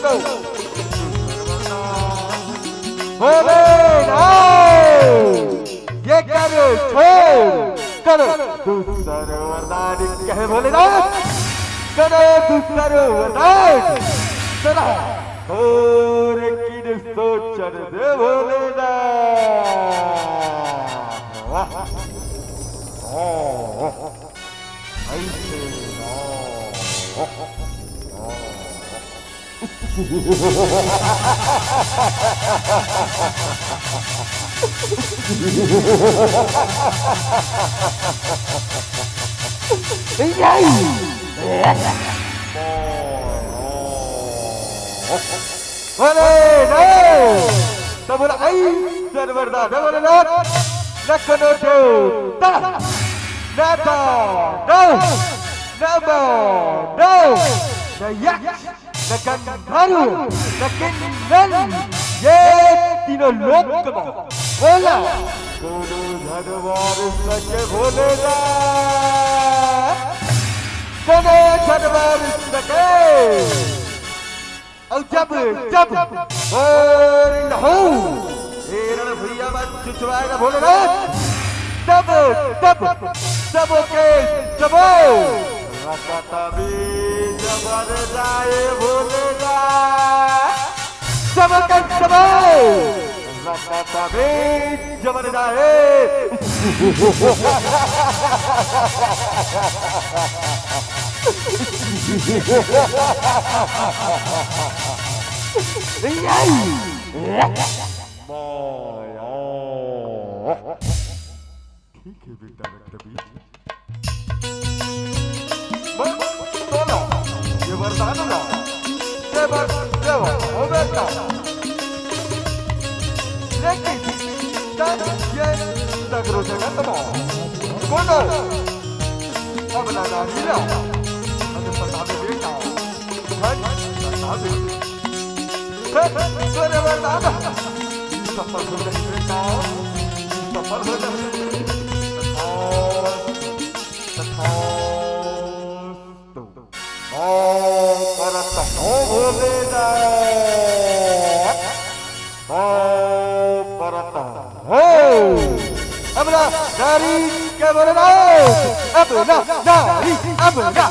करो भोलेनाथ ये करो छोड़ करो दूसरा वरदान कहे भोलेनाथ करो दूसरा वरदान तेरा और किन सोचर दे भोलेनाथ वाह ऐसे ये तीनों लोग बोला दोनों धनवार सके भोलेगा दोनों धनवार सके और जब जब रण भैया मत चुचवाएगा भोलेनाथ तब तब सब के सबो भी जबर जाए भोलेगा सब के सबो भी जबर जाए ठीक है बेटा ये वरदान ना ये हो बेटा लेकिन तब ये तगरो जगह तमो कौन अब ना लीला अगर पता भी बेटा पता भी तेरे वरदान सफल हो जाए बेटा सफल हो जाए नारी के बोले ना अब ना नारी अब ना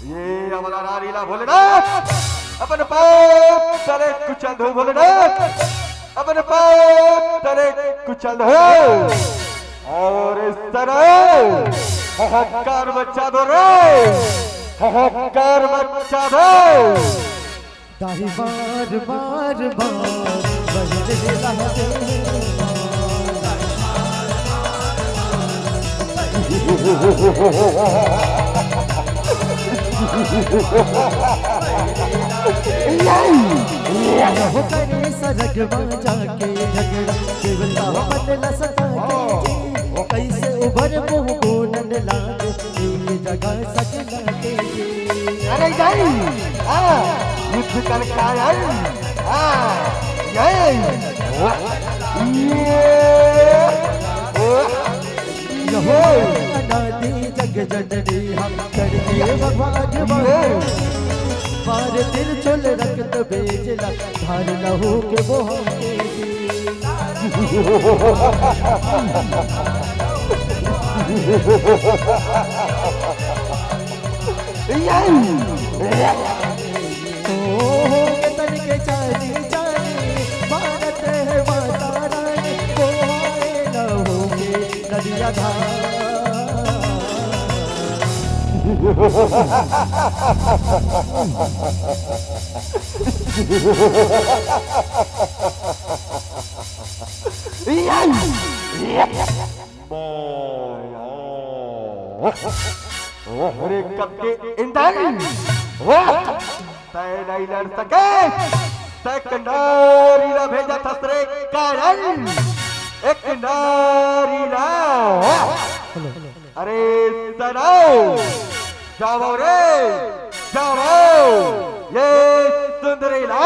ये हमारा नारी ला बोले ना अपन पाप तरे कुचल दो बोले ना अपन पाप तरे कुचल दो और इस तरह हकार बच्चा दो रे हकार बच्चा दो दाही बार बार बार बजते लहते सरग बाजा के झगड़ा केवला बदला सता के कैसे उभर मुँह बोलन लागे एक जगह सकला के अरे जाई युद्ध कर कायल अनादि जग जननी हम करके भगवान मार दिल चुल रक्त बेचला धार लहू के वो तन के चाली चाली भारत है माता रानी वो लहू के नदिया धार अरे कब के इंदर तय नहीं लड़ सके तय नारी ना भेजा था तेरे कारण एक नारी ना अरे सनाओ जाओ रे जाओ ये सुंदरी ना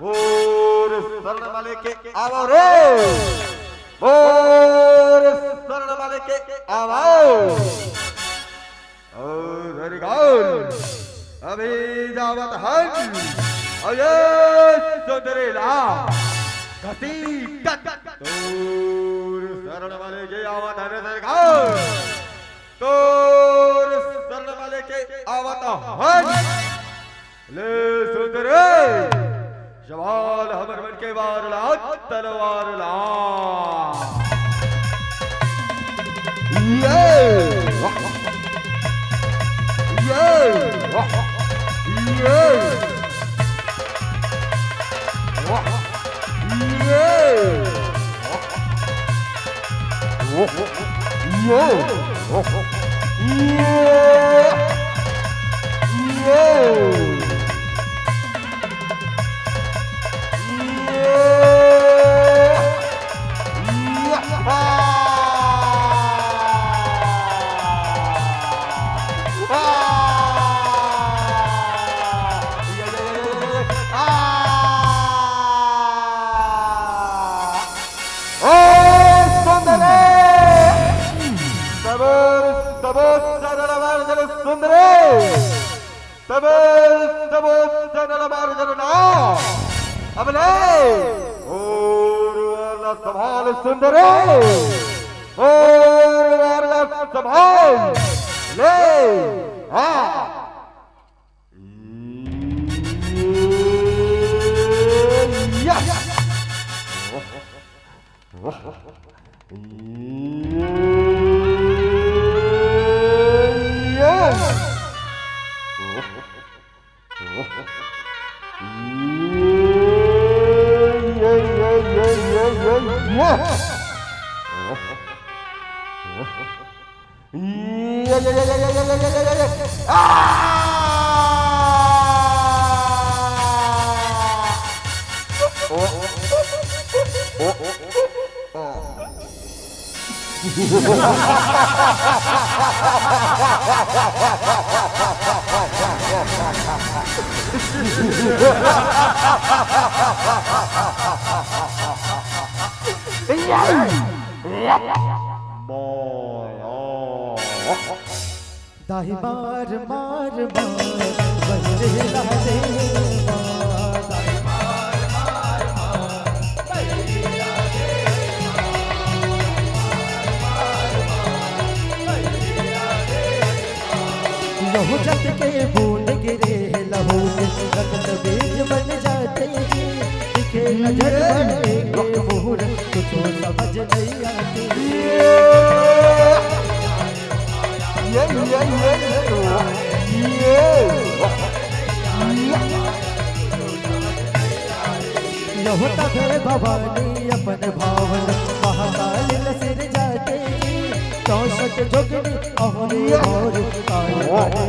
मोर शरण वाले के आओ रे, मोर शरण वाले के आओ। वेरी गुड, अभी जावत हन अये सुंदरेला तोर शरण वाले के आवत हन तोर शरण वाले के आवत हन। ले सुंदरे जवाल हमर मन के वार ला तलवार ला। ये ये ये सुंदरे और संभाल ले दाही मार मार मार बजरे राधे दाही मार मार मार बजरे राधे लहू जट के बूंद गिरे लहू के रक्त बीज बन जाते दिखे नजर बने के मोहर कुछ समझ नहीं आती। होता है भवानी अपन भावन महाकाल सिर जाते 64 जोगनी और काले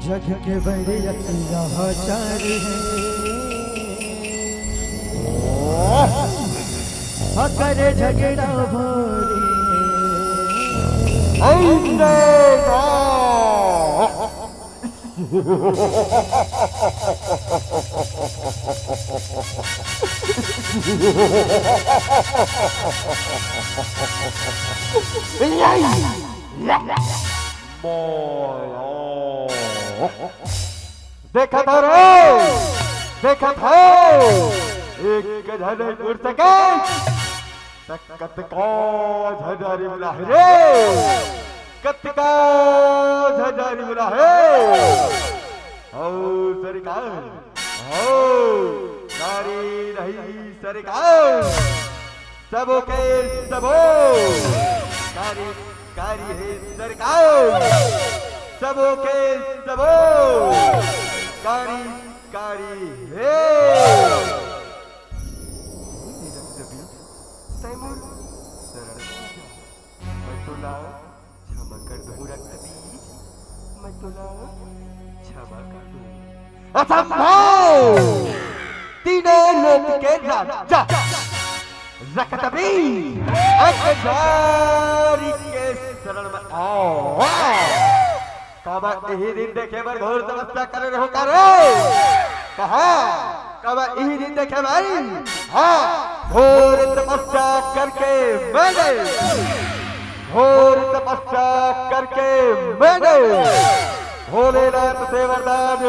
जग के बड़े अत्याचारी हैं करे झगड़ा भोरे देखा था रे, देखा था एक झड़े उड़ सके कत का झड़ारी बुला है रे, कत का झड़ारी बुला है ओ सरकार ओ नारी रही सरकार सबों के सबो कारी कारी है सरकार सबों के सबो कारी कारी है तैमूर मैं तुला क्षमा कर दूं रक्तबीज मैं तुला क्षमा कर दूं असंभव तीनों लोक के राजा रक्तबीज अकजारी के शरण में आओ कब यही दिन देखे बर घोर तपस्या कर रहे हो कर कहा कब यही दिन देखे भाई हाँ घोर तपस्या करके मैंने घोर तपस्या करके मैंने भोलेनाथ से वरदान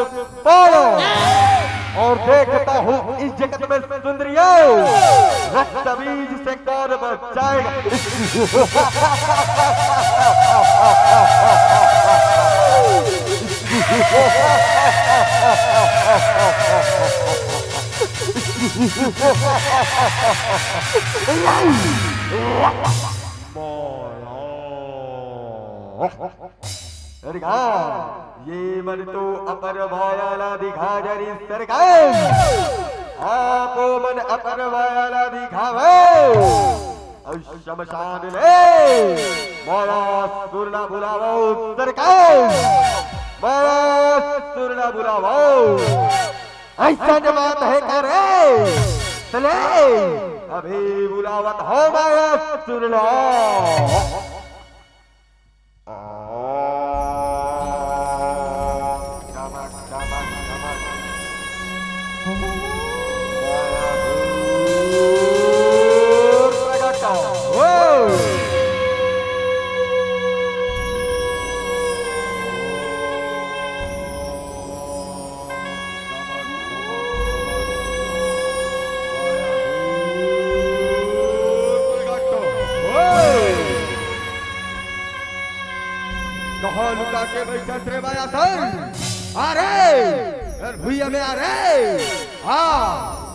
पाया और देखता हूँ इस जगत में सुंदरियों रक्तबीज से कौन बचाएगा सरकार ये मन तो अपर वायाला दिखा जरी सरकार आपो मन अपर वायाला दिखावे और शमशान में माया सुरना बुलावो सरकार माया सुरना बुलावो ऐसा न बात है करे चले अभी बुलावत हो माया सुरना लुका के बैठा रे माया सर आ रे भूया में आ रे हाँ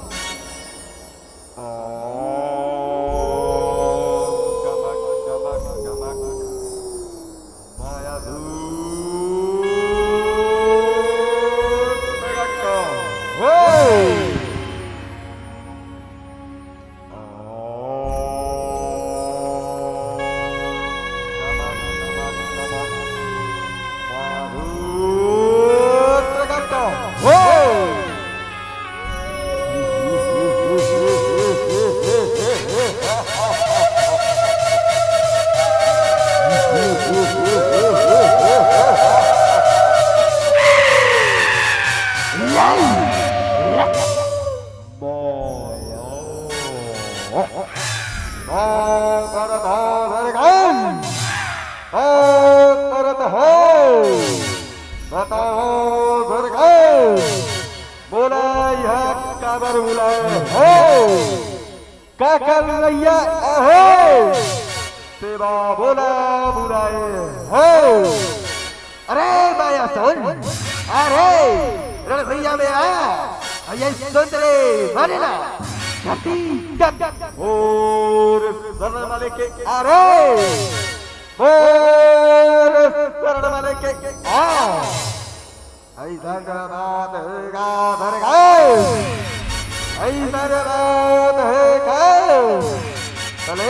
बोला यह काबर बुलाए हो क्या कर रैया हो सेवा बोला बुलाए हो अरे माया सुन अरे रणभैया में आ ये सुंदरे माने ना गति और शरण वाले के अरे और शरण वाले के आ ऐसा बात है चले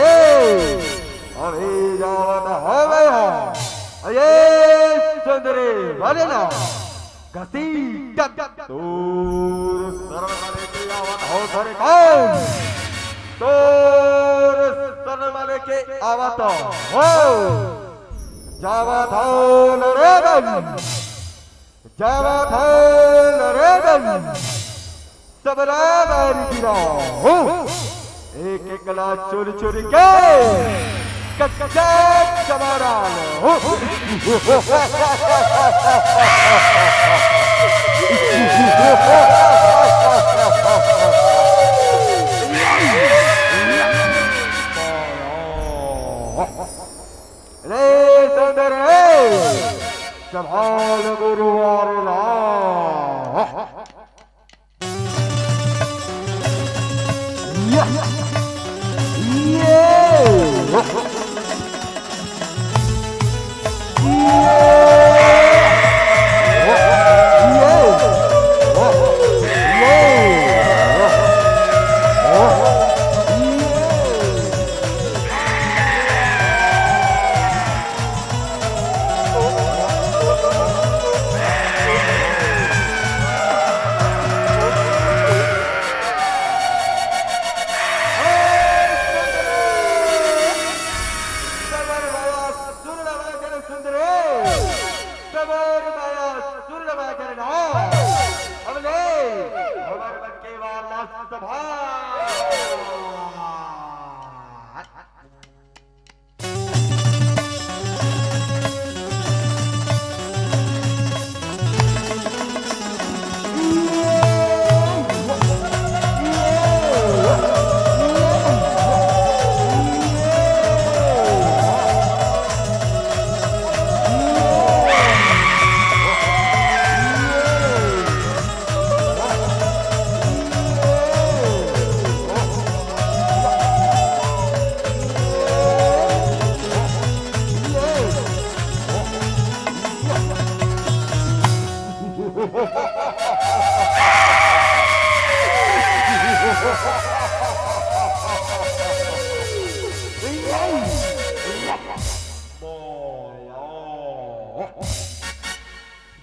अभी जावत है ये सुंदरे बोले ना गति दूर शरण वाले के आवत हो सरकार तोर सन वाले के आवत हो जावत हो रे गन जावत हो रे गन सबरा बारी गिरा हो एक एक गला चोरी चोरी के कच्चा चमारा हो रे सुंदर संभाल गुरुवार ला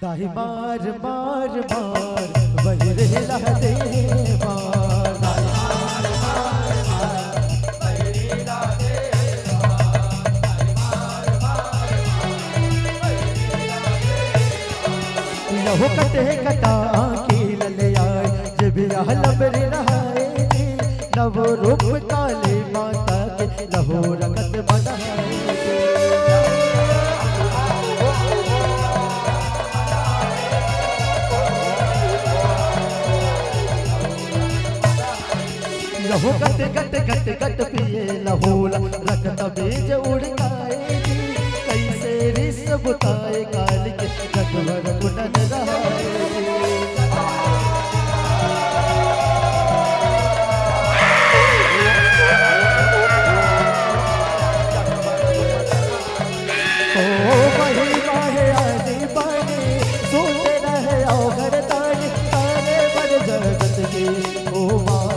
दाही मार मार मार वही रेला दे मार दाही मार मार मार वही रेला दे मार दाही मार मार वही रेला दे लहो कटे कटा की लले आए जब यह लबरे रहाए नव रूप काले माता के लहो रगत बनाए लहो गट गट गट गट पिए लहोला रखत बीज उड़काएगी कैसे रिस बुताए काल के रखवर गुणन रहाएगी ओ वही बाहे आदि बानी सोते रहे औगर तानी तारे बड़ जगत की ओ माँ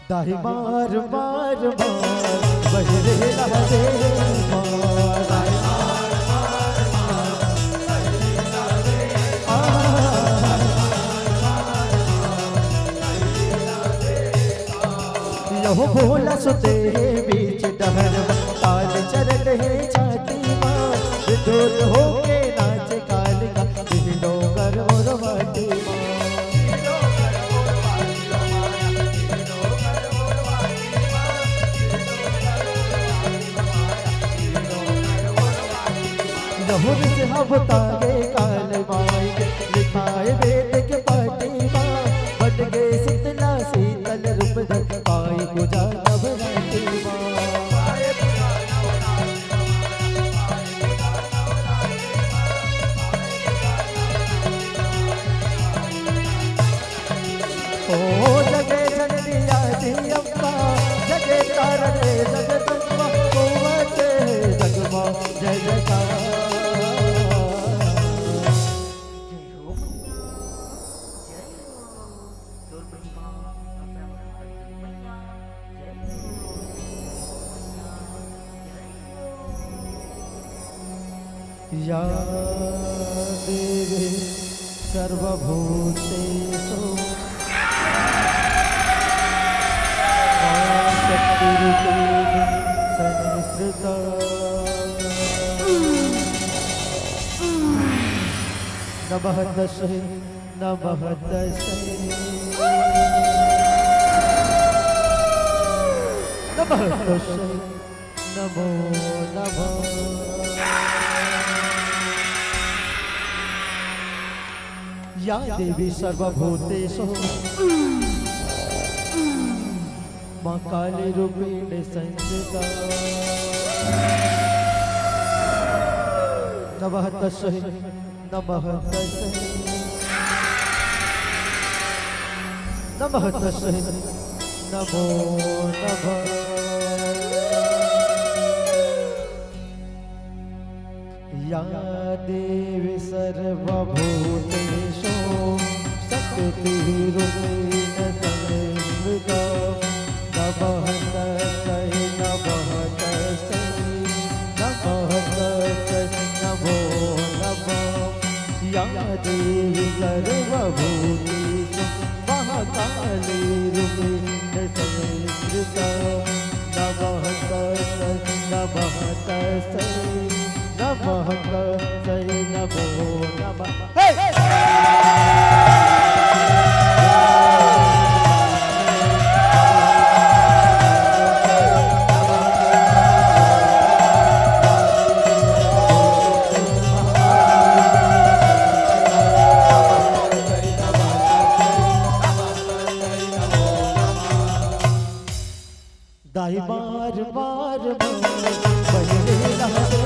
दाही मार मार मार वही रेला दे मार दाही मार मार मार वही रेला दे लहो भोला सुते बीच डहर काल चरण है छाती माँ दूर होके नाच काल का दिलो कर और वाटी लहो विच हवतागे काल माई लिखाए वेद के पाटी माँ बट गए शीतला शीतल रूप धर पाए गुजा नवराती माँ ओ जगे जननी आदि अम्बा जगे तारणे जगदम्बा कुंवते जगमा जय जयकार देवी सर्वभूतेषु शक्तिरूपेण संस्थिता नमः तस्यै नमः तस्यै नमः तस्यै नमो नमः या देवी सर्वभूतेषु मां काली रूपेण संस्थिता नमः तस्यै नमः तस्यै नमः तस्यै नमो नमः या देवी सर्वभूतेषु शक्तिरूपेण संस्थिता नमः तस्यै नमः तस्यै नमः तस्यै नमो नमः या देवी सर्वभूतेषु महाकाली रूपेण संस्थिता नमः तस्यै नमः तस्यै नमः तस्यै नमो नमः दाई बार बार बहरे लहरे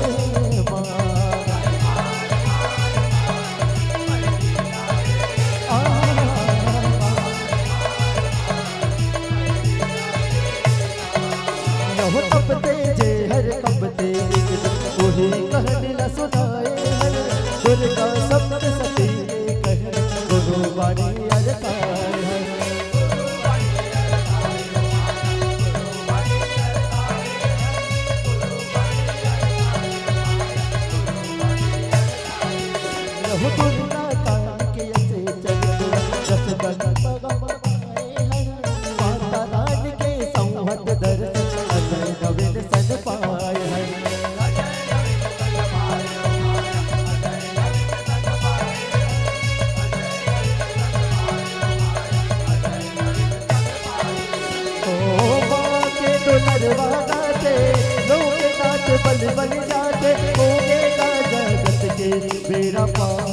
हो कपते जे हर कपते वही कहने ला सुनाए दुर्गा सप्त सती कह गुरु बाणी अरकार है हो दुर्गा कान के ऐसे चल जस तक माता रानी के संवत दर्शन अजय नवीन सन पाए हैं ओ माँ के दुलरवा गाते लोकनाथ बल बल जाते होगा जगत के बेड़ा पार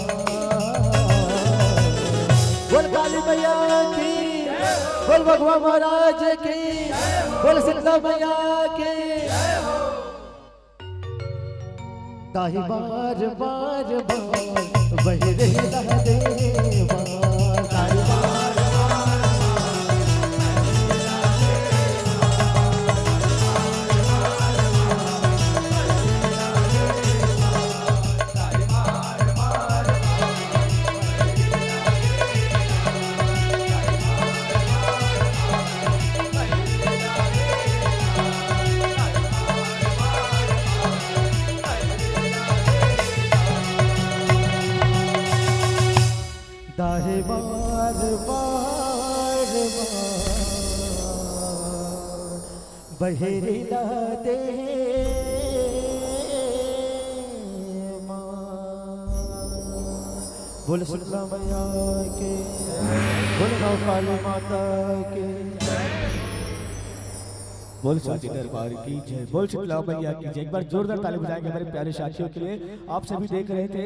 बोल काली मैया की बोल भगवान महाराज की बोल सीता मैया की दाही बार बार बार बहरे लहरे बार दाही बार दाहे बार बार बहरे लहरे बोल शीतला मैया के बोल नौ काली माता के बोल साची दरबार की जय बोल शीतला मैया की जय। एक बार जोरदार ताली बजाएंगे हमारे प्यारे साथियों के लिए। आप सभी देख रहे थे